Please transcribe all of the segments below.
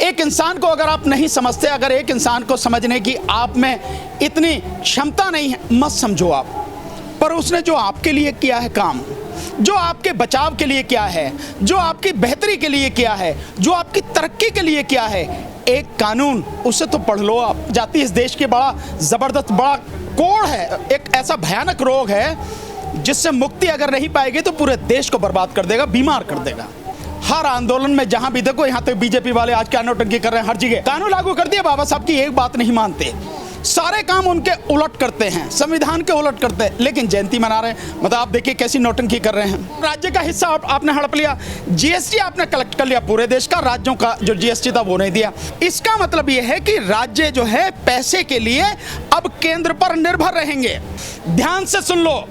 एक इंसान को अगर आप नहीं समझते, अगर एक इंसान को समझने की आप में इतनी क्षमता नहीं है, मत समझो आप। पर उसने जो आपके लिए किया है काम, जो आपके बचाव के लिए किया है, जो आपकी बेहतरी के लिए किया है, जो आपकी तरक्की के लिए किया है, एक कानून, उसे तो पढ़ लो आप। जाति इस देश के बड़ा ज़बरदस्त बड़ा कोड़ है, एक ऐसा भयानक रोग है जिससे मुक्ति अगर नहीं पाएगी तो पूरे देश को बर्बाद कर देगा, बीमार कर देगा। हर आंदोलन में जहां भी देखो, यहाँ तक बीजेपी वाले आज क्या नौटंकी कर रहे हैं, हर जगह कानून लागू कर दिया, बाबा साहब की एक बात नहीं मानते, सारे काम उनके उलट करते हैं, संविधान के उलट करते हैं, लेकिन जयंती मना रहे हैं। मतलब आप देखिए कैसी नौटंकी कर रहे हैं। राज्य का हिस्सा आपने हड़प लिया, जीएसटी आपने कलेक्ट कर लिया पूरे देश का, राज्यों का जो जीएसटी था वो नहीं दिया। इसका मतलब ये है कि राज्य जो है पैसे के लिए अब केंद्र पर निर्भर रहेंगे। ध्यान से सुन लो,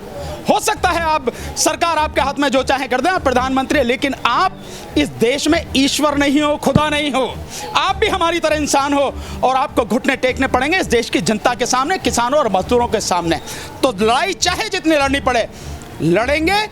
हो सकता है आप सरकार आपके हाथ में जो चाहे कर दें, आप प्रधानमंत्री, लेकिन आप इस देश में ईश्वर नहीं हो, खुदा नहीं हो। आप भी हमारी तरह इंसान हो और आपको घुटने टेकने पड़ेंगे इस देश की जनता के सामने, किसानों और मजदूरों के सामने। तो लड़ाई चाहे जितनी लड़नी पड़े, लड़ेंगे।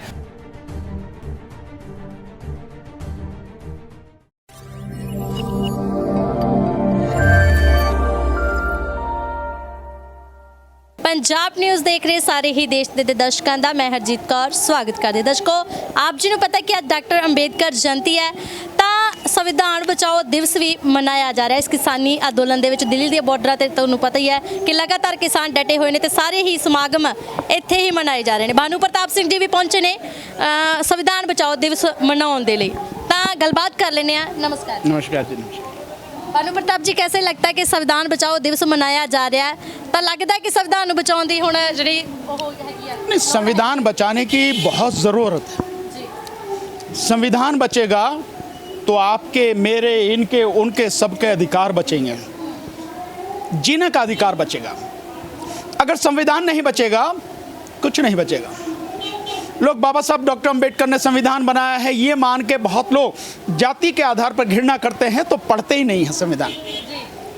पंजाब न्यूज़ देख रहे सारे ही देश के दर्शकों का मैं हरजीत कौर स्वागत करती। दर्शकों, आप जी ਨੂੰ पता कि ਅੱਜ डॉक्टर अंबेडकर जयंती है, तो संविधान बचाओ दिवस भी मनाया जा रहा है। इस किसानी अंदोलन के दिल्ली के बॉर्डर से ਤੁਹਾਨੂੰ पता ही है कि लगातार किसान डटे हुए हैं, तो सारे ही समागम इत्थे ही मनाए जा रहे हैं। भानु प्रताप सिंह जी भी पहुंचे ने संविधान बचाओ दिवस मनाने के लिए, तो गलबात कर लेने। नमस्कार। नमस्कार जी। नमस्कार। भानु प्रताप जी, कैसे लगता है कि संविधान बचाओ दिवस मनाया जा रहा है, तो लगता है कि संविधान बचाने की हुण जिहड़ी नहीं, संविधान बचाने की बहुत ज़रूरत है। संविधान बचेगा तो आपके, मेरे, इनके, उनके सबके अधिकार बचेंगे, जीने का अधिकार बचेगा। अगर संविधान नहीं बचेगा, कुछ नहीं बचेगा। लोग बाबा साहब डॉक्टर अंबेडकर ने संविधान बनाया है ये मान के बहुत लोग जाति के आधार पर घृणा करते हैं, तो पढ़ते ही नहीं है संविधान।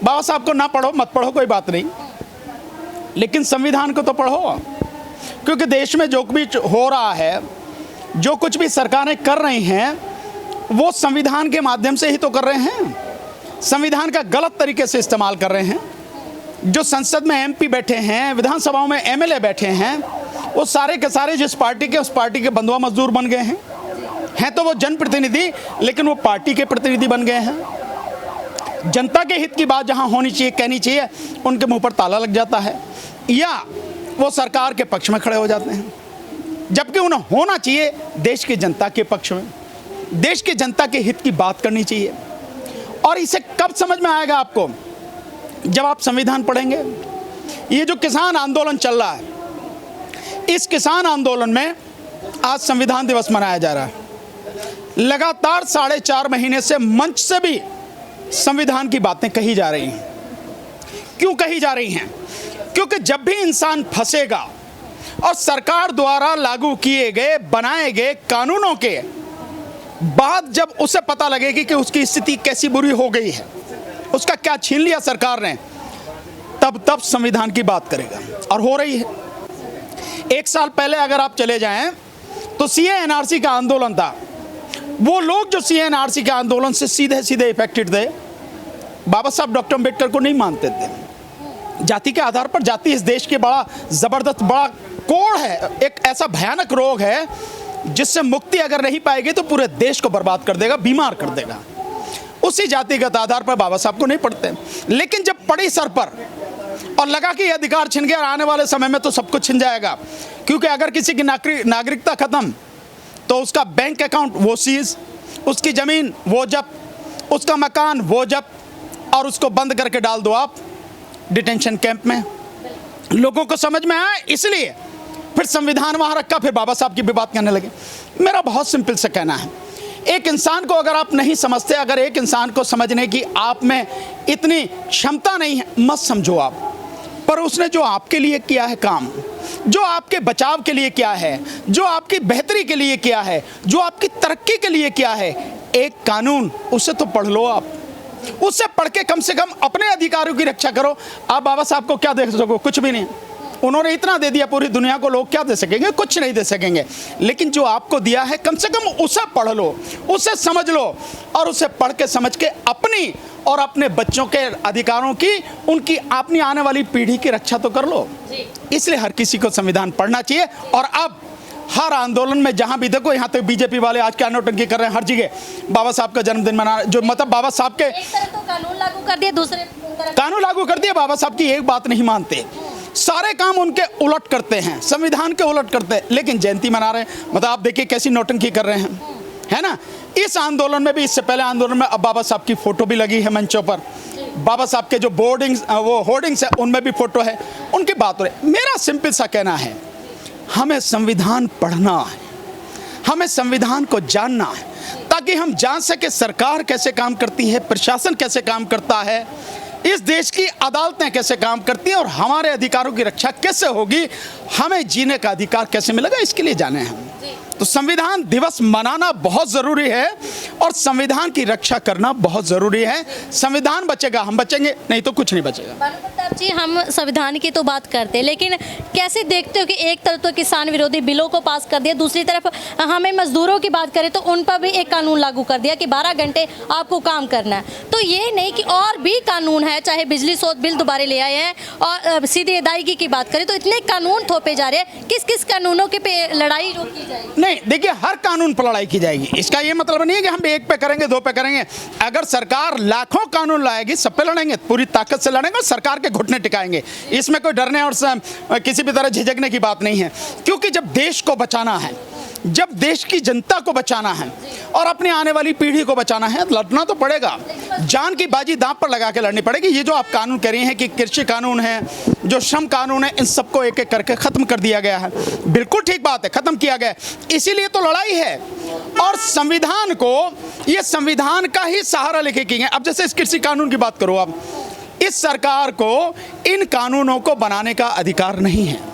बाबा साहब को ना पढ़ो, मत पढ़ो, कोई बात नहीं, लेकिन संविधान को तो पढ़ो, क्योंकि देश में जो कुछ हो रहा है, जो कुछ भी सरकारें कर रही हैं, वो संविधान के माध्यम से ही तो कर रहे हैं। संविधान का गलत तरीके से इस्तेमाल कर रहे हैं। जो संसद में एमपी बैठे हैं, विधानसभाओं में एमएलए बैठे हैं, वो सारे के सारे जिस पार्टी के, उस पार्टी के बंधुआ मजदूर बन गए हैं तो वो जनप्रतिनिधि, लेकिन वो पार्टी के प्रतिनिधि बन गए हैं। जनता के हित की बात जहां होनी चाहिए, कहनी चाहिए, उनके मुंह पर ताला लग जाता है, या वो सरकार के पक्ष में खड़े हो जाते हैं, जबकि उन्हें होना चाहिए देश की जनता के पक्ष में, देश की जनता के हित की बात करनी चाहिए। और इसे कब समझ में आएगा आपको? जब आप संविधान पढ़ेंगे। ये जो किसान आंदोलन चल रहा है, इस किसान आंदोलन में आज संविधान दिवस मनाया जा रहा है। लगातार 4.5 महीने से मंच से भी संविधान की बातें कही जा रही हैं। क्यों कही जा रही हैं? क्योंकि जब भी इंसान फंसेगा और सरकार द्वारा लागू किए गए, बनाए गए कानूनों के बाद जब उसे पता लगेगी कि उसकी स्थिति कैसी बुरी हो गई है, उसका क्या छीन लिया सरकार ने, तब संविधान की बात करेगा। और हो रही है। 1 साल पहले अगर आप चले जाएं तो सीए एनआरसी का आंदोलन था। वो लोग जो सीए एनआरसी के आंदोलन से सीधे सीधे इफेक्टेड थे, बाबा साहब डॉक्टर अंबेडकर को नहीं मानते थे। जाति के आधार पर, जाति इस देश के बड़ा ज़बरदस्त बड़ा कोड़ है, एक ऐसा भयानक रोग है जिससे मुक्ति अगर नहीं पाएगी तो पूरे देश को बर्बाद कर देगा, बीमार कर देगा। उसी जातिगत आधार पर बाबा साहब को नहीं पढ़ते, लेकिन जब पड़ी सर पर और लगा कि ये अधिकार छिन गया, आने वाले समय में तो सब कुछ छिन जाएगा, क्योंकि अगर किसी की नागरिकता खत्म तो उसका बैंक अकाउंट वो सीज, उसकी ज़मीन वो जब्त, उसका मकान वो जब्त, और उसको बंद करके डाल दो आप डिटेंशन कैंप में। लोगों को समझ में आया, इसलिए फिर संविधान वहाँ रखा, फिर बाबा साहब की भी बात करने लगे। मेरा बहुत सिंपल सा कहना है, एक इंसान को अगर आप नहीं समझते, अगर एक इंसान को समझने की आप में इतनी क्षमता नहीं है, मत समझो आप। पर उसने जो आपके लिए किया है काम, जो आपके बचाव के लिए किया है, जो आपकी बेहतरी के लिए किया है, जो आपकी तरक्की के लिए किया है, एक कानून, उसे तो पढ़ लो आप। उससे पढ़ के कम से कम अपने अधिकारों की रक्षा करो। आप बाबा साहब को क्या देख सको? कुछ भी नहीं। उन्होंने इतना दे दिया पूरी दुनिया को, लोग क्या दे सकेंगे? कुछ नहीं दे सकेंगे। लेकिन जो आपको दिया है कम से कम उसे पढ़ लो, उसे समझ लो और उसे पढ़ के समझ के अपनी और अपने बच्चों के अधिकारों की, उनकी अपनी आने वाली पीढ़ी की रक्षा तो कर लो। इसलिए हर किसी को संविधान पढ़ना चाहिए। और अब हर आंदोलन में जहां भी देखो, यहाँ तक बीजेपी वाले आज क्या नौटंकी कर रहे हैं, हर जगह बाबा साहब का जन्मदिन मना, जो मतलब बाबा साहब के एक तरफ तो कानून लागू कर दिया, दूसरे तरफ कानून लागू कर दिया, बाबा साहब की एक बात नहीं मानते, सारे काम उनके उलट करते हैं, संविधान के उलट करते हैं, लेकिन जयंती मना रहे हैं। मतलब आप देखिए कैसी नौटंकी कर रहे हैं, है ना। इस आंदोलन में भी, इससे पहले आंदोलन में अब बाबा साहब की फोटो भी लगी है मंचों पर, बाबा साहब के जो होर्डिंग्स है उनमें भी फोटो है, उनकी बात हो रही। मेरा सिंपल सा कहना है, हमें संविधान पढ़ना है, हमें संविधान को जानना है, ताकि हम जान सके सरकार कैसे काम करती है, प्रशासन कैसे काम करता है, इस देश की अदालतें कैसे काम करती हैं और हमारे अधिकारों की रक्षा कैसे होगी, हमें जीने का अधिकार कैसे मिलेगा, इसके लिए जाने हैं। तो संविधान दिवस मनाना बहुत ज़रूरी है और संविधान की रक्षा करना बहुत ज़रूरी है। संविधान बचेगा, हम बचेंगे, नहीं तो कुछ नहीं बचेगा। भानु प्रताप जी, हम संविधान की तो बात करते हैं, लेकिन कैसे देखते हो कि एक तरफ तो किसान विरोधी बिलों को पास कर दिया, दूसरी तरफ हमें मजदूरों की बात करें तो उन पर भी एक कानून लागू कर दिया कि 12 घंटे आपको काम करना है। तो ये नहीं कि और भी कानून है, चाहे बिजली शोध बिल दोबारा ले आए हैं, और सीधी अदायगी की बात करें तो इतने कानून थोपे जा रहे हैं, किस किस कानूनों के पे लड़ाई रोकी जाएगी? नहीं, देखिए हर कानून पर लड़ाई की जाएगी, इसका ये मतलब नहीं है कि हम एक पे करेंगे, दो पे करेंगे। अगर सरकार लाखों कानून लाएगी, सब पे लड़ेंगे, पूरी ताकत से लड़ेंगे और सरकार के घुटने टिकाएंगे। इसमें कोई डरने और किसी भी तरह झिझकने की बात नहीं है, क्योंकि जब देश को बचाना है, जब देश की जनता को बचाना है और अपनी आने वाली पीढ़ी को बचाना है, लड़ना तो पड़ेगा, जान की बाजी दांव पर लगा के लड़नी पड़ेगी। ये जो आप कानून कह रही हैं कि कृषि कानून है, जो श्रम कानून है, इन सबको एक एक करके खत्म कर दिया गया है, बिल्कुल ठीक बात है, खत्म किया गया, इसीलिए तो लड़ाई है। और संविधान को, ये संविधान का ही सहारा लेके की गए। अब जैसे इस कृषि कानून की बात करो, अब इस सरकार को इन कानूनों को बनाने का अधिकार नहीं है,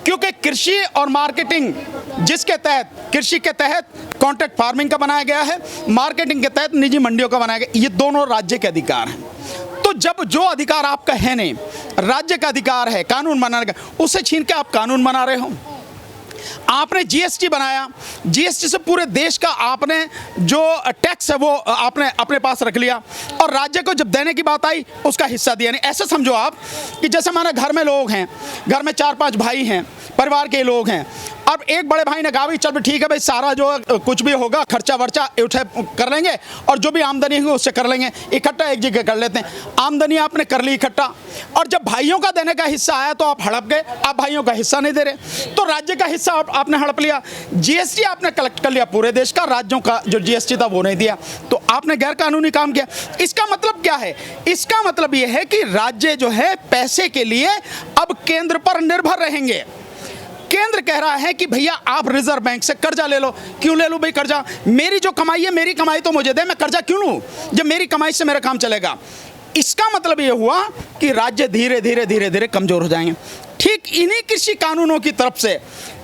क्योंकि कृषि और मार्केटिंग, जिसके तहत कृषि के तहत कॉन्ट्रैक्ट फार्मिंग का बनाया गया है, मार्केटिंग के तहत निजी मंडियों का बनाया गया, ये दोनों राज्य के अधिकार हैं। तो जब जो अधिकार आपका है नहीं, राज्य का अधिकार है कानून बनाने का, उसे छीन के आप कानून बना रहे हो। आपने जीएसटी बनाया, जीएसटी से पूरे देश का आपने जो टैक्स है वो आपने अपने पास रख लिया और राज्य को जब देने की बात आई उसका हिस्सा दिया नहीं। ऐसे समझो आप कि जैसे हमारे घर में लोग हैं, घर में 4-5 भाई हैं, परिवार के लोग हैं। अब एक बड़े भाई ने कहा भाई चल ठीक है भाई, सारा जो कुछ भी होगा खर्चा वर्चा उठे कर लेंगे और जो भी आमदनी होगी उससे कर लेंगे, इकट्ठा एक जगह कर लेते हैं। आमदनी आपने कर ली इकट्ठा, और जब भाइयों का देने का हिस्सा आया तो आप हड़प गए, आप भाइयों का हिस्सा नहीं दे रहे, तो राज्य का हिस्सा आपने हड़प लिया। जीएसटी आपने कलेक्ट कर लिया पूरे देश का, राज्यों का जो जीएसटी था वो नहीं दिया, तो आपने गैर कानूनी काम किया। इसका मतलब क्या है? इसका मतलब ये है कि राज्य जो है पैसे के लिए अब केंद्र पर निर्भर रहेंगे। केंद्र कह रहा है कि भैया आप रिजर्व बैंक से कर्जा ले लो। क्यों ले लूं भाई कर्जा? मेरी जो कमाई है, मेरी कमाई तो मुझे दे, मैं कर्जा क्यों लूं जब मेरी कमाई से मेरा काम चलेगा। इसका मतलब ये हुआ कि राज्य धीरे धीरे कमजोर हो जाएंगे। ठीक इन्हीं कृषि कानूनों की तरफ से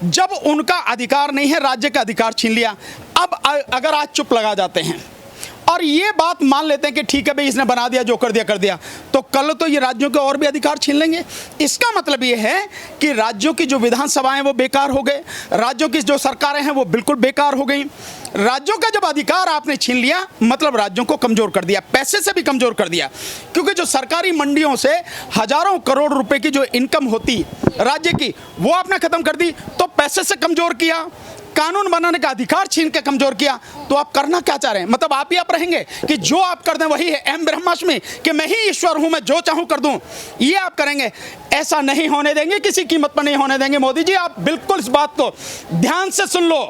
जब उनका अधिकार नहीं है, राज्य का अधिकार छीन लिया। अब अगर आज चुप लगा जाते हैं और ये बात मान लेते हैं कि ठीक है भाई इसने बना दिया, जो कर दिया, तो कल तो ये राज्यों के और भी अधिकार छीन लेंगे। इसका मतलब ये है कि राज्यों की जो विधानसभाएं वो बेकार हो गए, राज्यों की जो सरकारें हैं वो बिल्कुल बेकार हो गई। राज्यों का जब अधिकार आपने छीन लिया, मतलब राज्यों को कमजोर कर दिया, पैसे से भी कमजोर कर दिया, क्योंकि जो सरकारी मंडियों से हजारों करोड़ रुपए की जो इनकम होती राज्य की, वो आपने खत्म कर दी, तो पैसे से कमजोर किया, कानून बनाने का अधिकार छीन के कमजोर किया। तो आप करना क्या चाह रहे हैं? मतलब आप ही आप रहेंगे कि जो आप कर दें वही है, अहम ब्रह्मास्मि, कि मैं ही ईश्वर हूं, मैं जो चाहूं कर दूं, ये आप करेंगे? ऐसा नहीं होने देंगे, किसी कीमत पर नहीं होने देंगे। मोदी जी, आप बिल्कुल इस बात को ध्यान से सुन लो।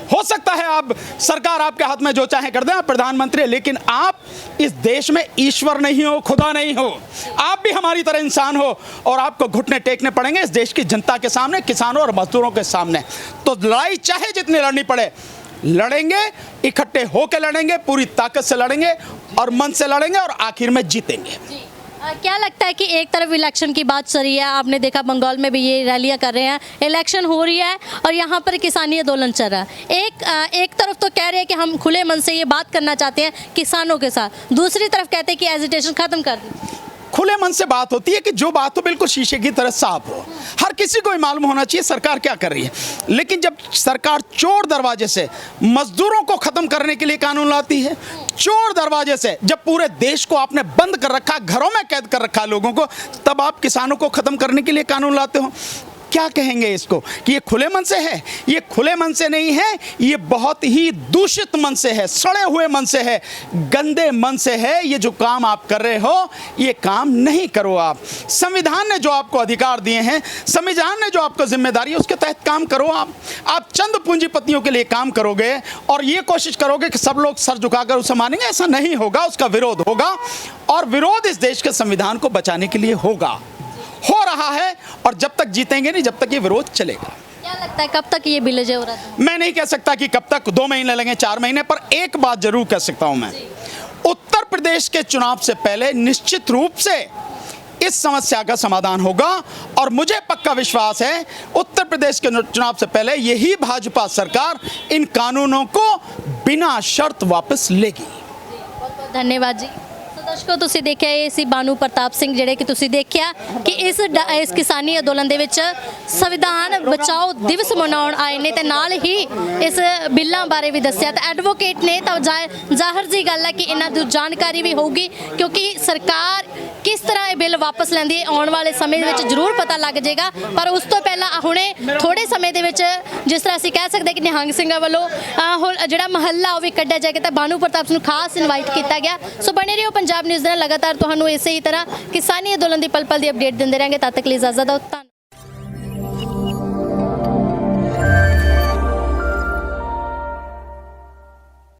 हो सकता है आप सरकार आपके हाथ में जो चाहे कर दें, आप प्रधानमंत्री, लेकिन आप इस देश में ईश्वर नहीं हो, खुदा नहीं हो। आप भी हमारी तरह इंसान हो और आपको घुटने टेकने पड़ेंगे इस देश की जनता के सामने, किसानों और मजदूरों के सामने। तो लड़ाई चाहे जितनी लड़नी पड़े लड़ेंगे, इकट्ठे होकर लड़ेंगे, पूरी ताकत से लड़ेंगे और मन से लड़ेंगे और आखिर में जीतेंगे। क्या लगता है कि एक तरफ इलेक्शन की बात चल रही है, आपने देखा बंगाल में भी ये रैलियां कर रहे हैं, इलेक्शन हो रही है और यहाँ पर किसानी आंदोलन चल रहा है। एक तरफ तो कह रहे हैं कि हम खुले मन से ये बात करना चाहते हैं किसानों के साथ, दूसरी तरफ कहते हैं कि एजिटेशन खत्म कर दें। खुले मन से बात होती है कि जो बात हो बिल्कुल शीशे की तरह साफ हो, हर किसी को ही मालूम होना चाहिए सरकार क्या कर रही है। लेकिन जब सरकार चोर दरवाजे से मजदूरों को खत्म करने के लिए कानून लाती है, चोर दरवाजे से जब पूरे देश को आपने बंद कर रखा, घरों में कैद कर रखा लोगों को, तब आप किसानों को खत्म करने के लिए कानून लाते हो। क्या कहेंगे इसको कि ये खुले मन से है? ये खुले मन से नहीं है, ये बहुत ही दूषित मन से है, सड़े हुए मन से है, गंदे मन से है। ये जो काम आप कर रहे हो, ये काम नहीं करो आप। संविधान ने जो आपको अधिकार दिए हैं, संविधान ने जो आपको जिम्मेदारी है, उसके तहत काम करो आप। आप चंद पूंजीपतियों के लिए काम करोगे और ये कोशिश करोगे कि सब लोग सर झुकाकर उसे मानेंगे, ऐसा नहीं होगा। उसका विरोध होगा और विरोध इस देश के संविधान को बचाने के लिए होगा, हो रहा है। और जब तक जीतेंगे नहीं, जब तक ये विरोध चलेगा। क्या लगता है कब तक ये बिल जो हो रहा है? मैं नहीं कह सकता कि कब तक, 2 महीने लगेंगे, 4 महीने, पर एक बात जरूर कह सकता हूं मैं, उत्तर प्रदेश के चुनाव से पहले निश्चित रूप से इस समस्या का समाधान होगा। और मुझे पक्का विश्वास है उत्तर प्रदेश के चुनाव से पहले यही भाजपा सरकार इन कानूनों को बिना शर्त वापस लेगी। बहुत बहुत धन्यवाद जी। दर्शकों ਤੁਸੀਂ ਦੇਖਿਆ ਇਹ ਸੀ ਬਾਨੂ ਪ੍ਰਤਾਪ ਸਿੰਘ ਜਿਹੜੇ ਕਿ ਤੁਸੀਂ ਦੇਖਿਆ ਕਿ ਇਸ ਕਿਸਾਨੀ ਅੰਦੋਲਨ ਦੇ ਵਿੱਚ ਸੰਵਿਧਾਨ ਬਚਾਓ ਦਿਵਸ ਮਨਾਉਣ ਆਏ ਨੇ ਤੇ ਨਾਲ ਹੀ ਇਸ ਬਿੱਲਾਂ ਬਾਰੇ ਵੀ ਦੱਸਿਆ ਤੇ ਐਡਵੋਕੇਟ ਨੇ ਤਾਂ ਜ਼ਾਹਰ ਜੀ ਗੱਲ ਹੈ ਕਿ ਇਹਨਾਂ ਦੀ ਜਾਣਕਾਰੀ ਵੀ ਹੋਊਗੀ ਕਿਉਂਕਿ ਸਰਕਾਰ ਕਿਸ ਤਰ੍ਹਾਂ ਇਹ ਬਿੱਲ ਵਾਪਸ ਲੈਂਦੀ ਹੈ ਆਉਣ ਵਾਲੇ ਸਮੇਂ ਦੇ ਵਿੱਚ ਜ਼ਰੂਰ ਪਤਾ ਲੱਗ ਜਾਏਗਾ। ਪਰ ਉਸ ਤੋਂ ਪਹਿਲਾਂ ਹੁਣੇ ਥੋੜੇ ਸਮੇਂ ਦੇ ਵਿੱਚ ਜਿਸ ਤਰ੍ਹਾਂ ਅਸੀਂ ਕਹਿ ਸਕਦੇ ਕਿ ਨਿਹੰਗ ਸਿੰਘਾਂ ਵੱਲੋਂ ਹੁਣ ਜਿਹੜਾ ਮਹੱਲਾ ਉਹ ਵੀ ਕੱਢਿਆ ਜਾਏਗਾ ਤਾਂ ਬਾਨੂ ਪ੍ਰਤਾਪ ਸਿੰਘ ਨੂੰ ਖਾਸ ਇਨਵਾਈਟ ਕੀਤਾ ਗਿਆ। ਸੋ ਬਣੇ ਰਹੋ ਪੰਜਾਬ ਨਿਊਜ਼ ਦੇ ਨਾਲ, ਲਗਾਤਾਰ ਤੁਹਾਨੂੰ ਇਸੇ ਹੀ ਤਰ੍ਹਾਂ ਕਿਸਾਨੀ ਅੰਦੋਲਨ ਦੀ ਪਲ ਪਲ ਦੀ ਅਪਡੇਟ ਦਿੰਦੇ ਰਾਂਗੇ। ਤਦ ਤੱਕ ਲਈ ਇਜਾਜ਼ਤ ਦਿਓ।